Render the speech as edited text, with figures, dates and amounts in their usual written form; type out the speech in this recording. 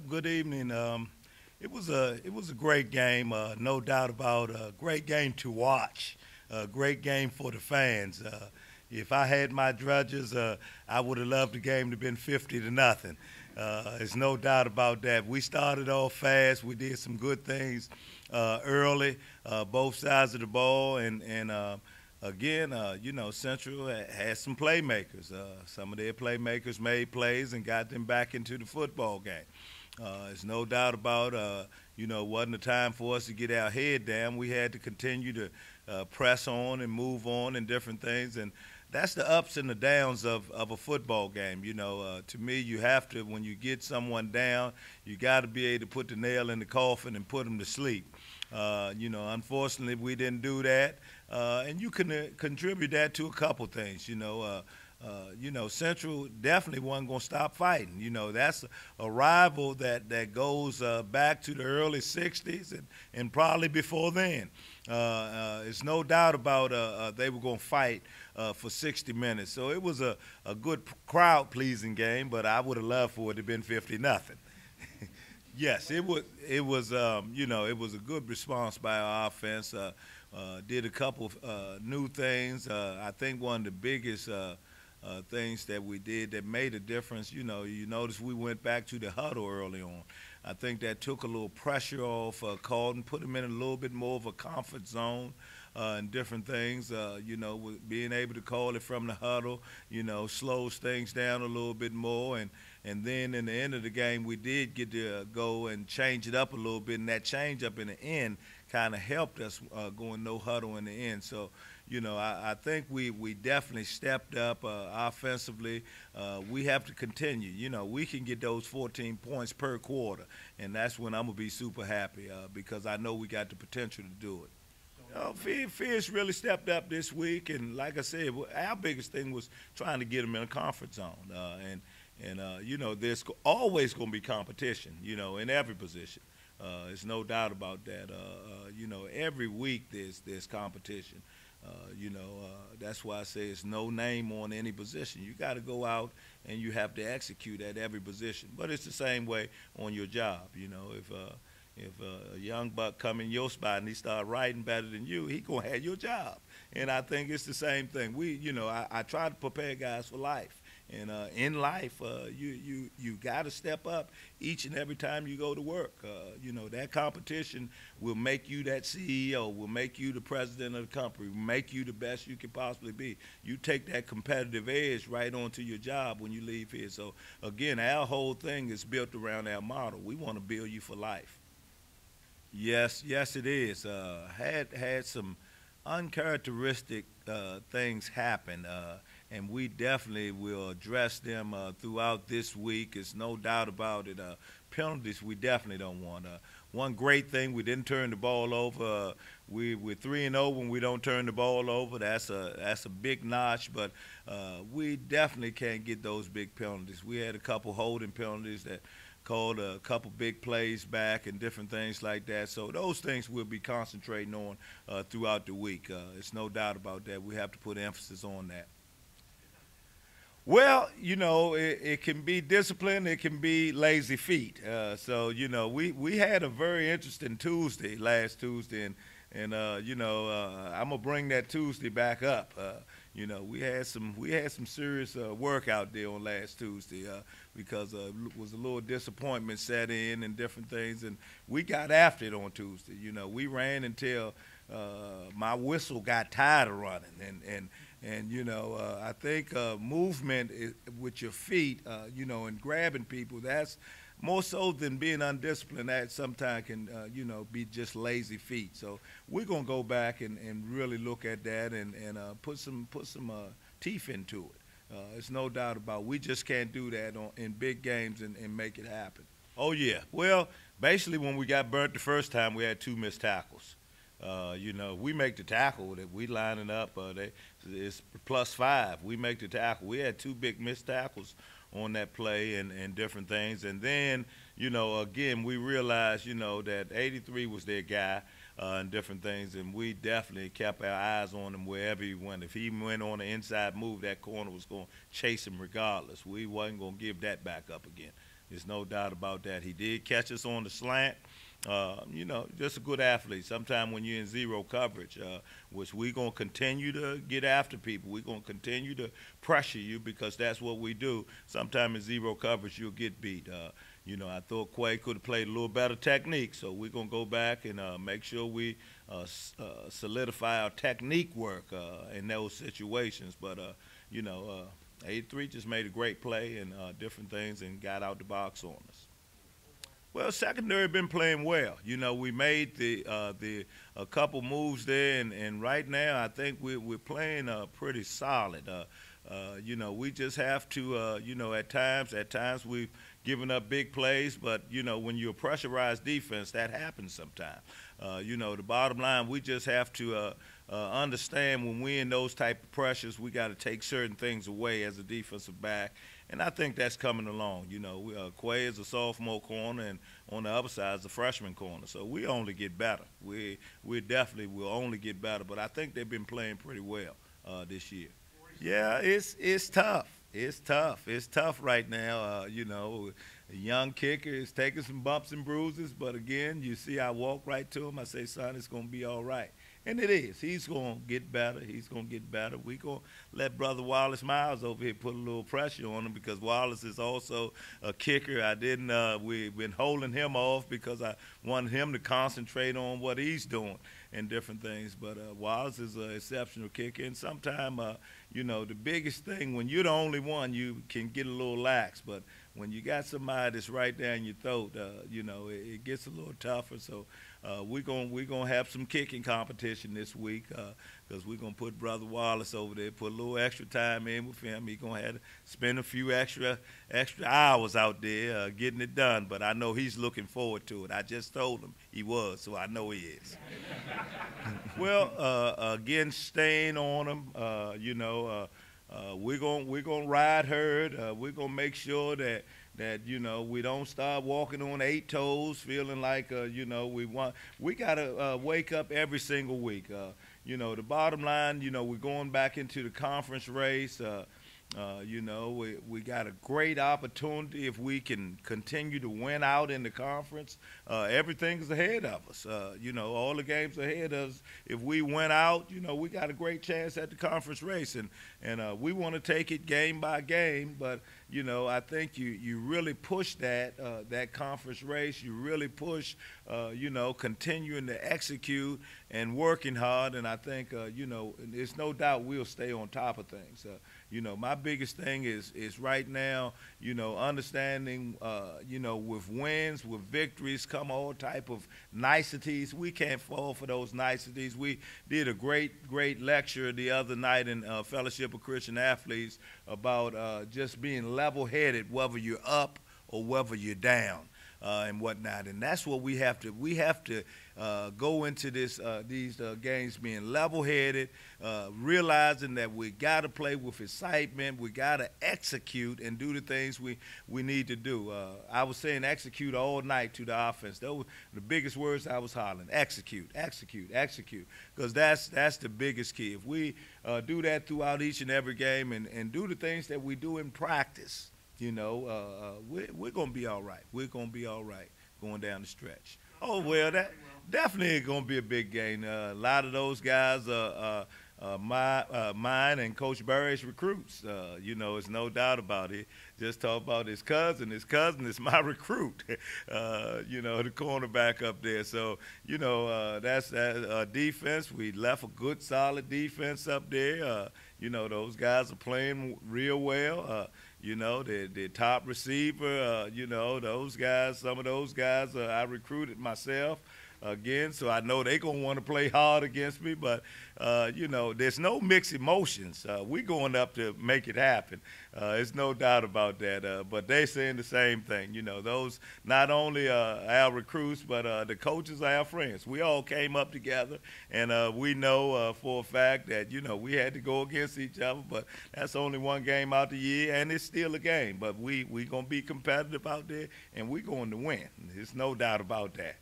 Good evening. It was a great game, no doubt about a great game to watch, a great game for the fans. If I had my drudges, I would have loved the game to have been 50 to nothing. There's no doubt about that. We started off fast. We did some good things early, both sides of the ball, and again, Central had some playmakers. Some of their playmakers made plays and got them back into the football game. There's no doubt about, wasn't a time for us to get our head down. We had to continue to press on and move on and different things. And that's the ups and the downs of a football game. To me, you have to, when you get someone down, you got to be able to put the nail in the coffin and put them to sleep. Unfortunately, we didn't do that. And you can contribute that to a couple things. Central definitely wasn't going to stop fighting. That's a rival that goes back to the early 60s and probably before then. It's no doubt about they were going to fight for 60 minutes. So it was a good crowd pleasing game, but I would have loved for it to have been 50 nothing. Yes, it was. It was a good response by our offense. Did a couple new things. I think one of the biggest things that we did that made a difference. You notice we went back to the huddle early on. I think that took a little pressure off Carlton, put him in a little bit more of a comfort zone and different things. With being able to call it from the huddle, slows things down a little bit more. And then in the end of the game, we did get to go and change it up a little bit, and that change up in the end kind of helped us going no huddle in the end. So, I think we definitely stepped up offensively. We have to continue. We can get those 14 points per quarter, and that's when I'm going to be super happy because I know we got the potential to do it. Fierce really stepped up this week, and like I said, our biggest thing was trying to get them in a comfort zone. There's always going to be competition, in every position. There's no doubt about that. Every week there's competition. That's why I say it's no name on any position. You got to go out and you have to execute at every position. But it's the same way on your job. If a young buck come in your spot and he start writing better than you, he gonna have your job. And I think it's the same thing. I try to prepare guys for life. And in life, you got to step up each and every time you go to work. That competition will make you that CEO, will make you the president of the company, will make you the best you can possibly be. You take that competitive edge right onto your job when you leave here. So, again, our whole thing is built around our model. We want to build you for life. Yes, it is. Had some uncharacteristic things happen, and we definitely will address them throughout this week. There's no doubt about it. Penalties we definitely don't want. One great thing, we didn't turn the ball over. We're 3-0 when we don't turn the ball over. That's a big notch, but we definitely can't get those big penalties. We had a couple holding penalties that called a couple big plays back and different things like that. So those things we'll be concentrating on throughout the week. It's no doubt about that. We have to put emphasis on that. Well, it can be discipline. It can be lazy feet. We had a very interesting Tuesday last Tuesday, and I'm gonna bring that Tuesday back up. We had some serious work out there on last Tuesday because was a little disappointment set in and different things, and we got after it on Tuesday. We ran until my whistle got tired of running, and I think movement with your feet, and grabbing people, that's more so than being undisciplined. That sometimes can, be just lazy feet. So we're gonna go back and really look at that and put some teeth into it. There's no doubt about it. We just can't do that in big games and make it happen. Oh yeah. Well, basically when we got burnt the first time, we had two missed tackles. We make the tackle that we lining up. It's +5. We make the tackle. We had two big missed tackles on that play and different things. And then, again, we realized, that 83 was their guy and different things. And we definitely kept our eyes on him wherever he went. If he went on the inside move, that corner was going to chase him regardless. We wasn't going to give that back up again. There's no doubt about that. He did catch us on the slant. Just a good athlete. Sometimes when you're in zero coverage, which we're going to continue to get after people, we're going to continue to pressure you because that's what we do. Sometimes in zero coverage, you'll get beat. I thought Quay could have played a little better technique, so we're going to go back and make sure we solidify our technique work in those situations. But, 83 just made a great play and different things and got out the box on us. Well, secondary been playing well. We made a couple moves there, and right now I think we're playing pretty solid. We just have to, at times we've given up big plays, but when you're a pressurized defense, that happens sometimes. The bottom line, we just have to understand when we're in those type of pressures, we got to take certain things away as a defensive back. And I think that's coming along. Quay is a sophomore corner, and on the other side is a freshman corner. So we only get better. We definitely will only get better. But I think they've been playing pretty well this year. Yeah, it's tough. It's tough. It's tough right now. A young kicker is taking some bumps and bruises. But, again, you see I walk right to him. I say, son, it's going to be all right. And it is. He's going to get better. He's going to get better. We're going to let Brother Wallace Miles over here put a little pressure on him because Wallace is also a kicker. We've been holding him off because I wanted him to concentrate on what he's doing and different things. But Wallace is an exceptional kicker. And sometimes, the biggest thing, when you're the only one, you can get a little lax. But when you got somebody that's right down your throat, it gets a little tougher. So we're gonna have some kicking competition this week because we're gonna put Brother Wallace over there, put a little extra time in with him. He's gonna have to spend a few extra hours out there getting it done. But I know he's looking forward to it. I just told him he was, so I know he is. Well, again, staying on him, we're gonna ride herd. We're gonna make sure that we don't start walking on 8 toes, feeling like we gotta wake up every single week. The bottom line, we're going back into the conference race. We got a great opportunity if we can continue to win out in the conference. Everything's ahead of us. All the games ahead of us. If we win out, we got a great chance at the conference race, and we want to take it game by game. But I think you really push that conference race. You really push, continuing to execute and working hard. And I think there's no doubt we'll stay on top of things. My biggest thing is right now, understanding, with wins, with victories come all type of niceties. We can't fall for those niceties. We did a great lecture the other night in Fellowship of Christian Athletes about just being level-headed, whether you're up or whether you're down. And whatnot, and that's what we have to go into these games being level-headed, realizing that we got to play with excitement, we got to execute and do the things we need to do. I was saying execute all night to the offense. Those were the biggest words I was hollering: execute, execute, execute, because that's the biggest key. If we do that throughout each and every game and do the things that we do in practice, we're going to be all right. We're going to be all right going down the stretch. Oh, well, that definitely going to be a big game. A lot of those guys are mine and Coach Barry's recruits. There's no doubt about it. Just talk about his cousin. His cousin is my recruit, the cornerback up there. So, that's that defense. We left a good, solid defense up there. Those guys are playing real well. The top receiver, those guys, some of those guys I recruited myself. Again, so I know they're going to want to play hard against me, but, there's no mixed emotions. We're going up to make it happen. There's no doubt about that. But they're saying the same thing. Those not only our recruits, but the coaches are our friends. We all came up together, and we know for a fact that, we had to go against each other, but that's only one game out the year, and it's still a game. But we going to be competitive out there, and we're going to win. There's no doubt about that.